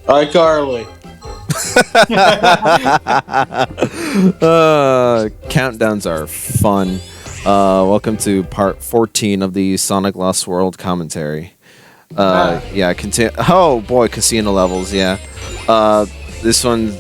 iCarly. Countdowns are fun. Welcome to part 14 of the Sonic Lost World commentary. Yeah, oh boy, casino levels, yeah. This one,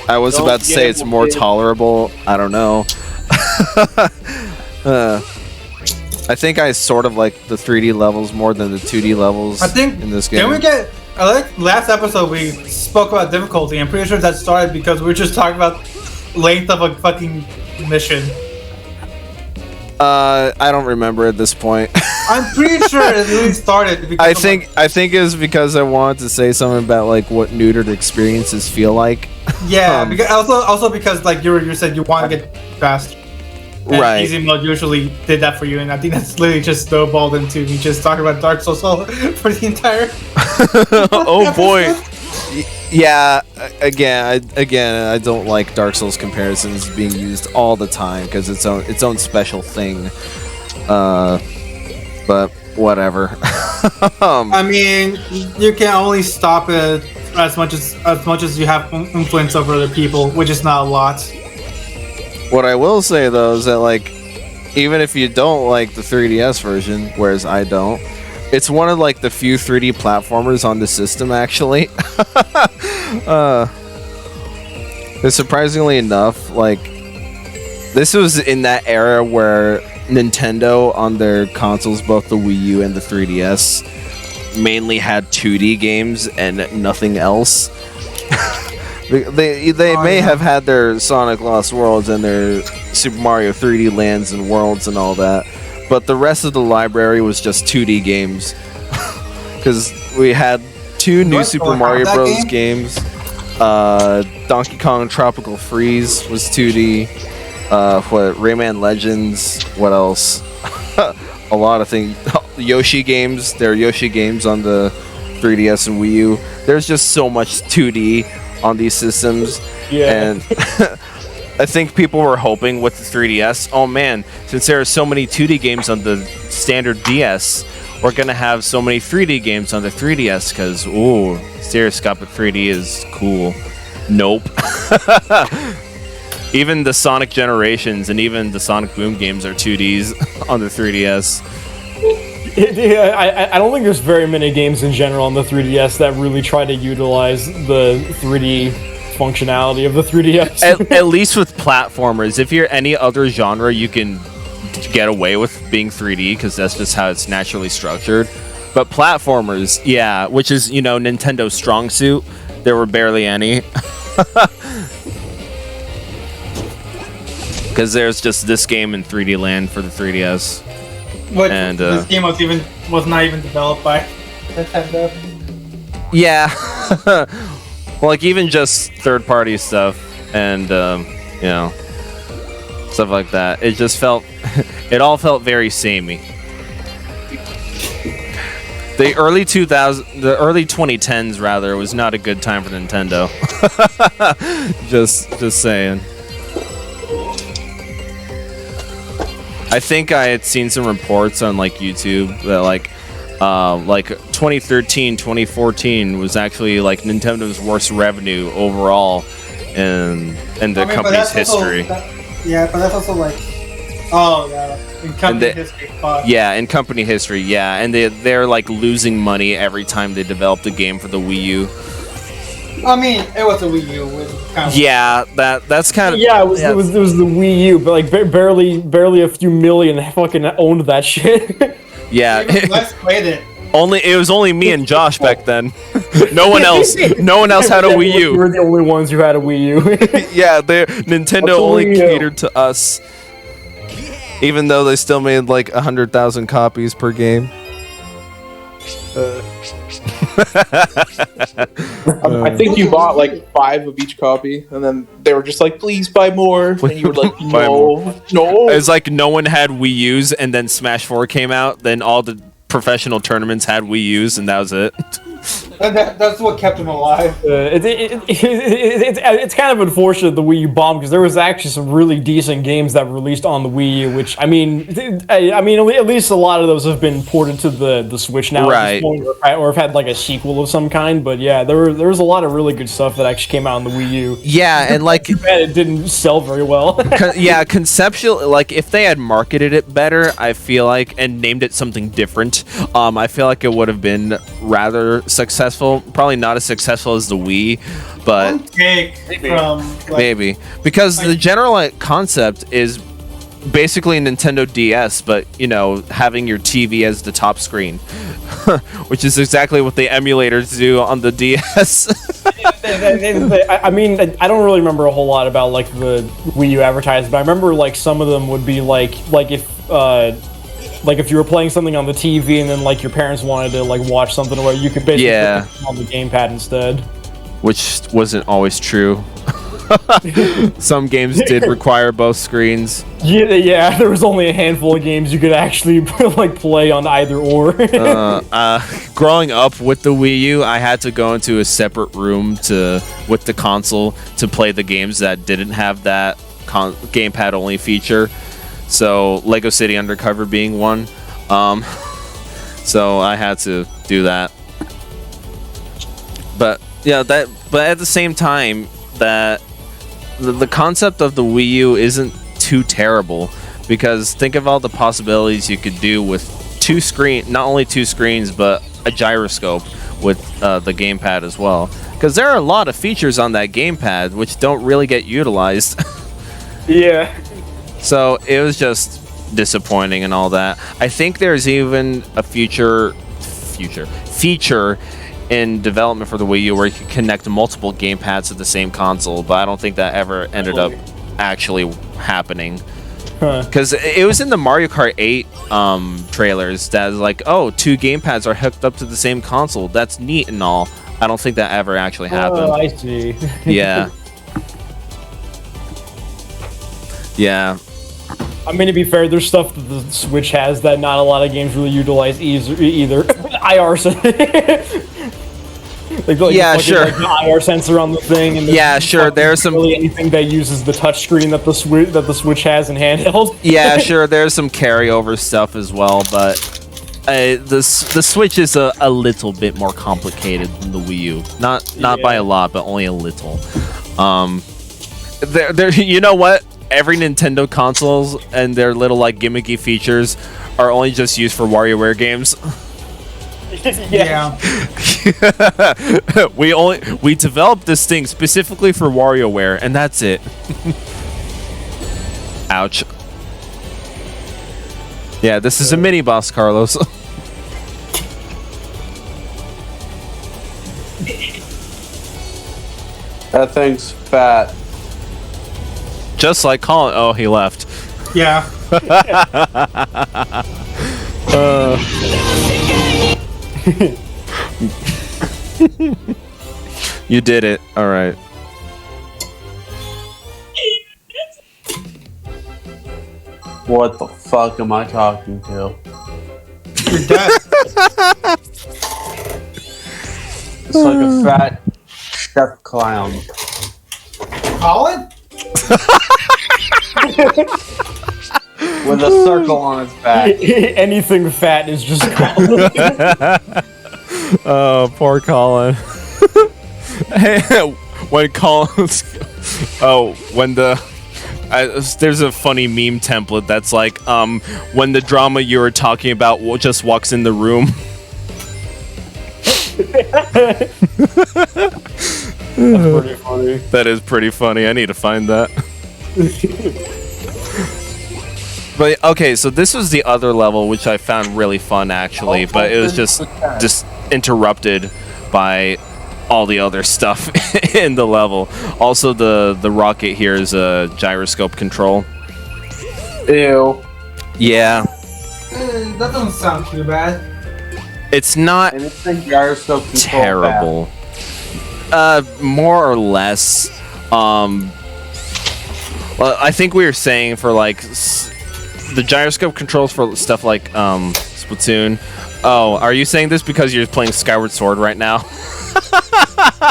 I was about to say it's more tolerable. I don't know. I think I sort of like the 3D levels more than the 2D levels in this game. Can we get... last episode we spoke about difficulty. I'm pretty sure that started because we were just talking about length of a fucking mission. I don't remember at this point. I'm pretty sure it really started because I think it was because I wanted to say something about like what neutered experiences feel like. Yeah, because also because like you said you want to get fast. And right. Easy mode usually did that for you, and I think that's literally just snowballed into me just talking about Dark Souls for the entire. Oh boy. Yeah, again, I don't like Dark Souls comparisons being used all the time because it's own special thing. But whatever. I mean, you can only stop it as much as you have influence over other people, which is not a lot. What I will say though is that like, even if you don't like the 3DS version, whereas I don't, it's one of like the few 3D platformers on the system actually. Surprisingly enough, like this was in that era where Nintendo on their consoles, both the Wii U and the 3DS, mainly had 2D games and nothing else. They may have had their Sonic Lost Worlds and their Super Mario 3D Lands and Worlds and all that, but the rest of the library was just 2D games. Because we had two new Super Mario Bros. Games. Donkey Kong Tropical Freeze was 2D. Rayman Legends. What else? A lot of things. Yoshi games. There are Yoshi games on the 3DS and Wii U. There's just so much 2D on these systems. Yeah. And I think people were hoping with the 3DS, oh man, since there are so many 2D games on the standard DS, we're gonna have so many 3D games on the 3DS because, ooh, stereoscopic 3D is cool. Nope. Even the Sonic Generations and even the Sonic Boom games are 2Ds on the 3DS. I don't think there's very many games in general on the 3DS that really try to utilize the 3D functionality of the 3DS. at least with platformers. If you're any other genre, you can get away with being 3D because that's just how it's naturally structured. But platformers, yeah, which is, you know, Nintendo's strong suit, there were barely any. Because there's just this game in 3D Land for the 3DS. What, and this game was not even developed by Nintendo. Yeah. Well, like even just third-party stuff and you know, stuff like that. It just felt, it all felt very samey. The early 2010s rather was not a good time for Nintendo. just saying. I think I had seen some reports on like YouTube that like 2013, 2014 was actually like Nintendo's worst revenue overall in the company's history. Yeah, but that's also like, oh yeah, in company history. Yeah, in company history, yeah, and they're like losing money every time they developed a game for the Wii U. I mean, it was a Wii U. Kind of yeah, that's kind of... Yeah, it was the Wii U, but like barely a few million fucking owned that shit. Yeah. Let's played it. It was only me and Josh back then. No one else had a Wii U. We were the only ones who had a Wii U. Yeah, Nintendo only catered to us. Even though they still made like 100,000 copies per game. I think you bought like 5 of each copy, and then they were just like, "Please buy more," and you were like, "No." It's like no one had Wii U's, and then Smash 4 came out. Then all the professional tournaments had Wii U's, and that was it. And that's what kept him alive. It's kind of unfortunate the Wii U bombed because there was actually some really decent games that released on the Wii U, which I mean, at least a lot of those have been ported to the Switch now, Right? At this point, or have had like a sequel of some kind. But yeah, there was a lot of really good stuff that actually came out on the Wii U. Yeah, and like Too bad it didn't sell very well. yeah, conceptually, like if they had marketed it better, I feel like, and named it something different, I feel like it would have been rather successful. Probably not as successful as the Wii, but One take from like, maybe because the general concept is basically a Nintendo DS, but you know, having your TV as the top screen, which is exactly what the emulators do on the DS. I mean, I don't really remember a whole lot about like the Wii U advertising, but I remember like some of them would be like if you were playing something on the TV and then like your parents wanted to like watch something where you could basically put it on the gamepad instead. Which wasn't always true. Some games did require both screens. Yeah, there was only a handful of games you could actually like play on either or. Growing up with the Wii U, I had to go into a separate room with the console to play the games that didn't have that gamepad only feature. So Lego City Undercover being one. So I had to do that. But yeah, but at the same time, that the concept of the Wii U isn't too terrible, because think of all the possibilities you could do with not only two screens, but a gyroscope with the gamepad as well. Because there are a lot of features on that gamepad which don't really get utilized. Yeah. So it was just disappointing and all that. I think there's even a feature in development for the Wii U where you can connect multiple gamepads to the same console, but I don't think that ever ended up actually happening. Because it was in the Mario Kart 8 trailers that was like, oh, two gamepads are hooked up to the same console. That's neat and all. I don't think that ever actually happened. Oh, I see. Yeah. Yeah. I mean, to be fair, there's stuff that the Switch has that not a lot of games really utilize either. IR yeah, sure. Like the IR sensor on the thing. And yeah, sure. There's some really anything that uses the touchscreen that the Switch has in handheld. Yeah, sure. There's some carryover stuff as well, but the Switch is a little bit more complicated than the Wii U. Not by a lot, but only a little. You know what? Every Nintendo consoles and their little like gimmicky features are only just used for WarioWare games. Yeah. we developed this thing specifically for WarioWare, and that's it. Ouch. Yeah, this is a mini boss, Carlos. That thing's fat. Just like Colin. Oh, he left. Yeah. You did it. All right. What the fuck am I talking to? You're dead. It's like a fat chef clown. Colin? With a circle on its back. Anything fat is just Oh, poor Colin. Hey, when Colin's... Oh, when there's a funny meme template that's like, when the drama you were talking about just walks in the room. That's pretty funny. That is pretty funny. I need to find that. But okay, so this was the other level, which I found really fun actually, but it was just interrupted by all the other stuff in the level. Also, the rocket here is a gyroscope control. Ew. Yeah. That doesn't sound too bad. It's not And it's the gyroscope control terrible. More or less. Well, I think we were saying for like the gyroscope controls for stuff like Splatoon. Oh, are you saying this because you're playing Skyward Sword right now?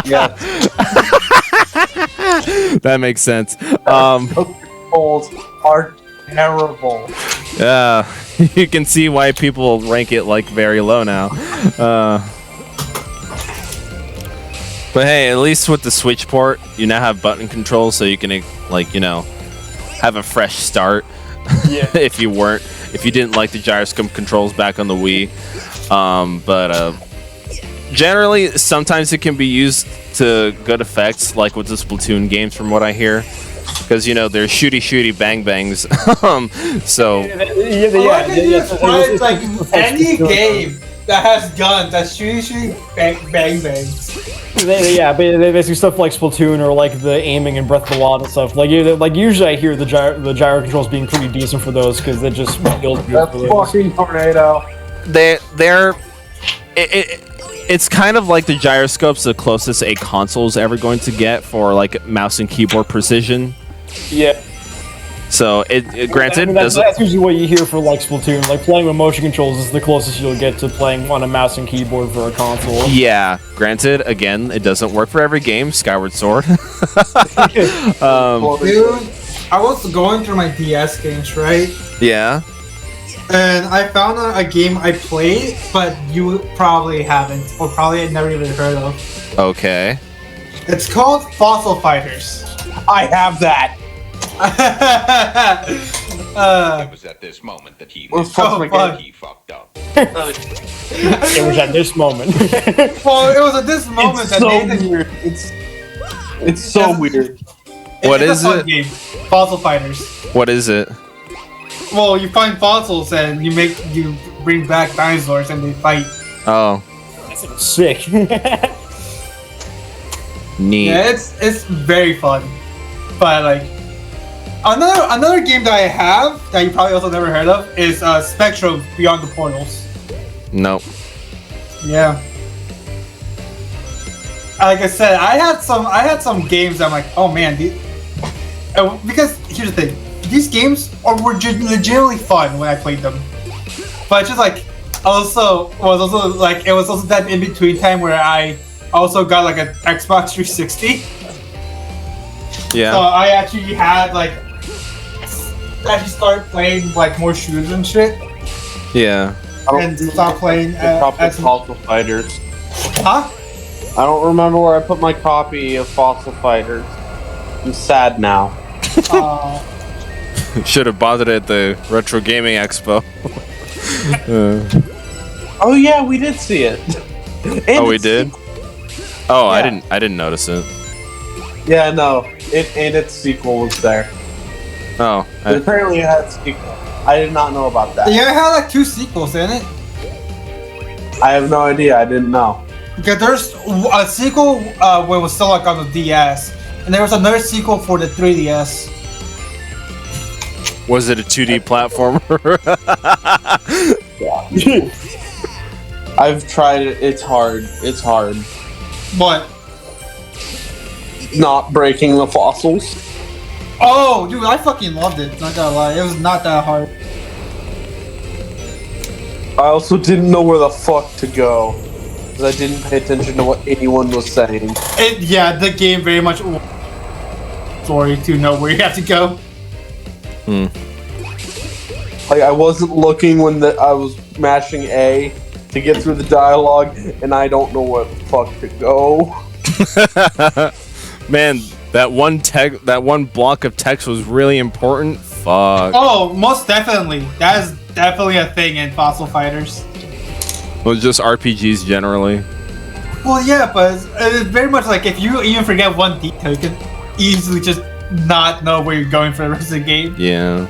Yeah. That makmakes sense. Controls are terrible. Yeah, you can see why people rank it like very low now. But hey, at least with the Switch port, you now have button controls, so you can like, you know, have a fresh start. Yeah. if you didn't like the gyroscope controls back on the Wii. But generally, sometimes it can be used to good effects, like with the Splatoon games, from what I hear. Because, you know, they're shooty bang bangs. So It's like any game that has guns, that's shooty bang bangs. Yeah, but they do stuff like Splatoon or like the aiming and Breath of the Wild and stuff. Like usually I hear the gyro controls being pretty decent for those because they just feels good That's for those. fucking tornado. It's kind of like the gyroscope's the closest a console's ever going to get for like mouse and keyboard precision. Yeah. So granted, I mean, that's usually what you hear for like Splatoon. Like playing with motion controls is the closest you'll get to playing on a mouse and keyboard for a console. Yeah, granted, again, it doesn't work for every game. Skyward Sword. Dude, I was going through my DS games, right? Yeah. And I found a game I played, but you probably haven't, or probably never even heard of. Okay. It's called Fossil Fighters. I have that. It was at this moment that he Well, knew fuck my fuck. he fucked up. It was at this moment. Well, it was at this moment It's that so Nathan. weird. It's so weird. What It's is a fun it? Game. Fossil Fighters. What is it? Well, you find fossils and you bring back dinosaurs and they fight. Oh, Sick. neat. Yeah, it's very fun. But like another game that I have that you probably also never heard of is Spectrum Beyond the Portals. Nope. Yeah. Like I said, I had some games that I'm like, oh man, because here's the thing, these games were legitimately fun when I played them. But just like it was also that in between time where I also got like an Xbox 360. Yeah. So I actually had started playing like more shooters and shit, Yeah. and stopped playing as Fossil Fighters. huh? I don't remember where I put my copy of Fossil Fighters. I'm sad now. Should have bought it at the Retro Gaming Expo. Oh yeah, we did see it. Oh, we did? Oh, Yeah. I didn't notice it. Yeah, no. Its sequel was there. Oh, But apparently it had a sequel. I did not know about that. Yeah, it had like 2 sequels in it. I have no idea. I didn't know. Because there's a sequel where it was still like on the DS, and there was another sequel for the 3DS. was it a 2D platformer? I've tried it. It's hard. It's hard. But Not breaking the fossils. oh, dude, I fucking loved it. Not gonna lie, it was not that hard. I also didn't know where the fuck to go. Because I didn't pay attention to what anyone was saying. The game very much story to know where you have to go. Like, I wasn't looking when I was mashing A to get through the dialogue, and I don't know where the fuck to go. Man, that one block of text was really important. Fuck. Oh, most definitely. That is definitely a thing in Fossil Fighters. Well, just RPGs generally. Well, yeah, but it's very much like if you even forget one detail, you can easily just not know where you're going for the rest of the game. Yeah.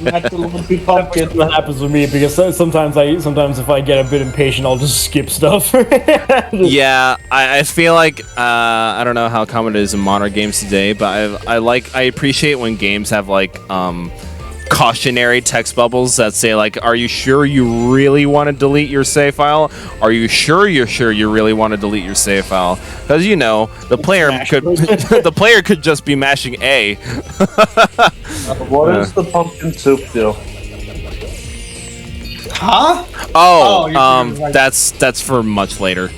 That's a little bit pumpkin. That happens with me because sometimes if I get a bit impatient, I'll just skip stuff. Yeah, I feel like I don't know how common it is in modern games today, but I appreciate when games have like cautionary text bubbles that say like, "Are you sure you really want to delete your save file? Are you sure you really want to delete your save file?" Because you know the player could just be mashing A. What does the pumpkin soup do? Huh? Oh, you're right. that's for much later.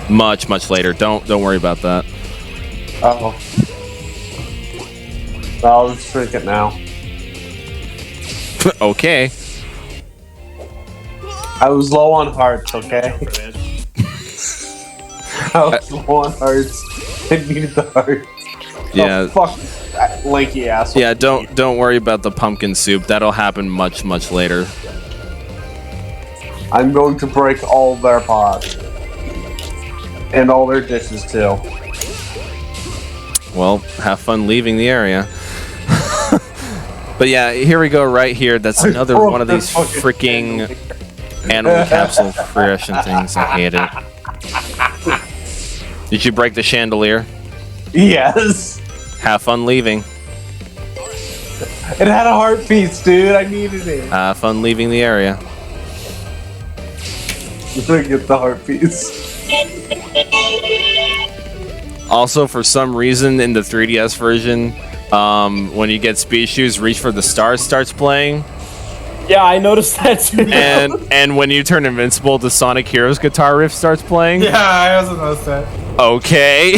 Much later. Don't worry about that. Oh. I'll just drink it now. Okay. I was low on hearts, okay? I was low on hearts. I needed the heart. Yeah. Oh, fuck that lanky asshole. Yeah, don't worry about the pumpkin soup. That'll happen much later. I'm going to break all their pots. And all their dishes, too. Well, have fun leaving the area. But yeah, here we go right here. That's another one of these freaking animal capsule creation things. I hate it. Did you break the chandelier? Yes. Have fun leaving. It had a heart piece, dude. I needed it. Have fun leaving the area. I'm gonna get the heart piece. Also, for some reason in the 3DS version, when you get Speed Shoes, Reach for the Stars starts playing. Yeah, I noticed that too. And when you turn invincible, the Sonic Heroes guitar riff starts playing. Yeah, I also noticed that. Okay.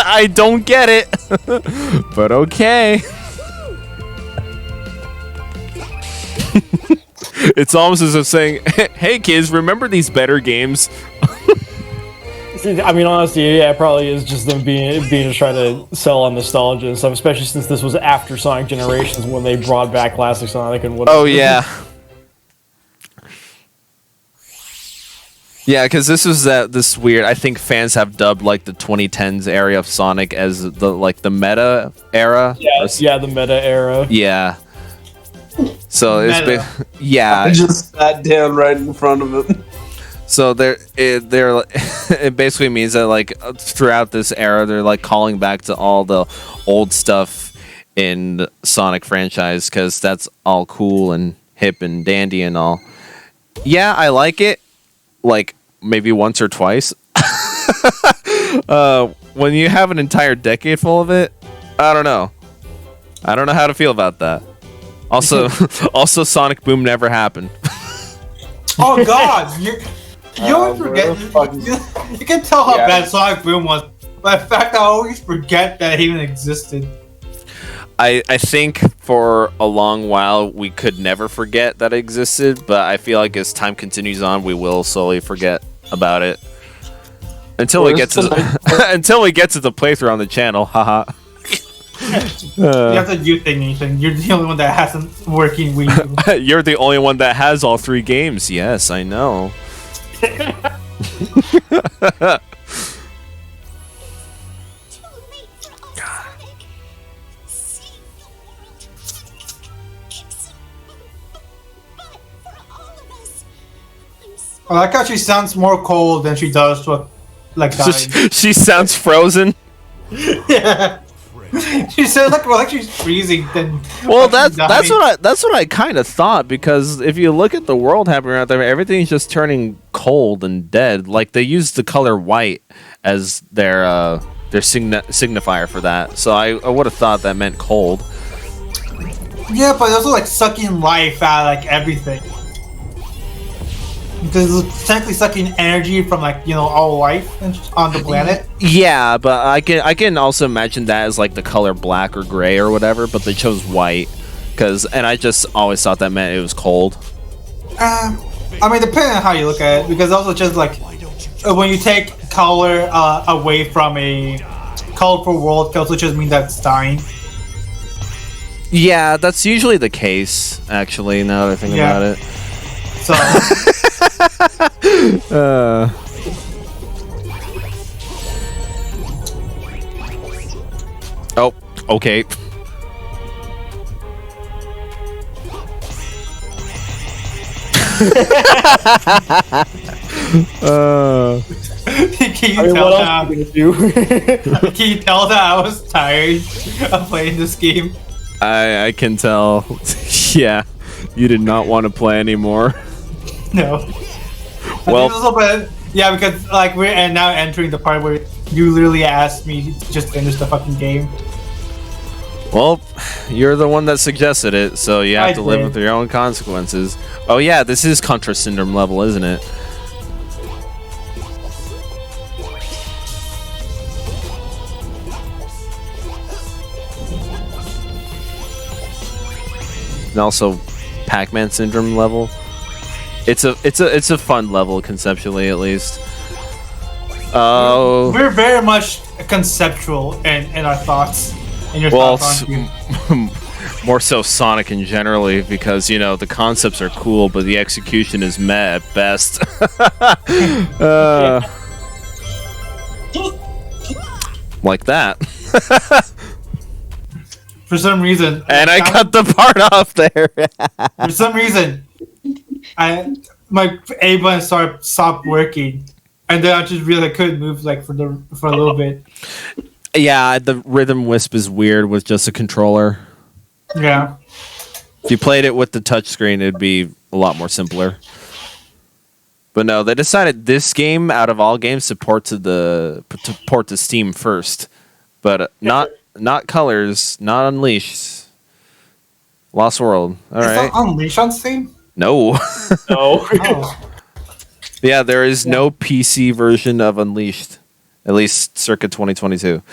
I don't get it. But okay. It's almost as if saying, hey kids, remember these better games? See, I mean, honestly, yeah, it probably is just them being just trying to sell on nostalgia and stuff, especially since this was after Sonic Generations when they brought back classic Sonic and whatever. Oh, yeah. Yeah, because this was this weird. I think fans have dubbed like the 2010s area of Sonic as the meta era. Yeah, the meta era. Yeah. So it's yeah. I just sat down right in front of him. So it basically means that like throughout this era, they're like calling back to all the old stuff in the Sonic franchise because that's all cool and hip and dandy and all. Yeah, I like it. Like maybe once or twice. When you have an entire decade full of it, I don't know. I don't know how to feel about that. Also, Sonic Boom never happened. Oh God, you always forget. You can tell how bad Sonic Boom was by the fact that I always forget that it even existed. I think for a long while we could never forget that it existed, but I feel like as time continues on, we will slowly forget about it until we get to until we get to the playthrough on the channel. Haha. You have to do anything. You're the only one that hasn't working Wii U. You're the only one that has all 3 games. Yes, I know. I like how she sounds more cold than she does to like dying. She sounds frozen. Yeah. She sounds like she's freezing. Then well, that's what I kind of thought, because if you look at the world happening out there, everything's just turning cold and dead. Like they use the color white as their signifier for that. So I would have thought that meant cold. Yeah, but also like sucking life out of like everything. Because it's technically sucking energy from like all life on the planet. Yeah, but I can also imagine that as like the color black or gray or whatever. But they chose white and I just always thought that meant it was cold. I mean, depending on how you look at it, because also just like when you take color away from a colorful world, can also just mean that it's dying. Yeah, that's usually the case. Actually, now that I think about it. So. Oh, okay. Can you tell that I was tired of playing this game? I can tell. Yeah, you did not want to play anymore. No. Well, yeah, because like we're now entering the part where you literally asked me to just finish the fucking game. Well, you're the one that suggested it, so you have to live with your own consequences. Oh yeah, this is Contra Syndrome level, isn't it? and also Pac-Man syndrome level. It's a fun level conceptually, at least. Oh, We're very much conceptual in our thoughts. In your well, thoughts on you. more so Sonic in generally, because you know the concepts are cool, but the execution is meh at best. Like that. For some reason, And I cut the part off there. for some reason, my A button stopped working, and then I just realized I couldn't move like for a little bit. Yeah, the rhythm wisp is weird with just a controller. Yeah. If you played it with the touchscreen, it'd be a lot more simpler. But no, they decided this game, out of all games, to port to Steam first, but not Colors, not Unleashed, Lost World. All right, It's not Unleashed on Steam? no. No. Oh. Yeah, there is no PC version of Unleashed, at least circa 2022.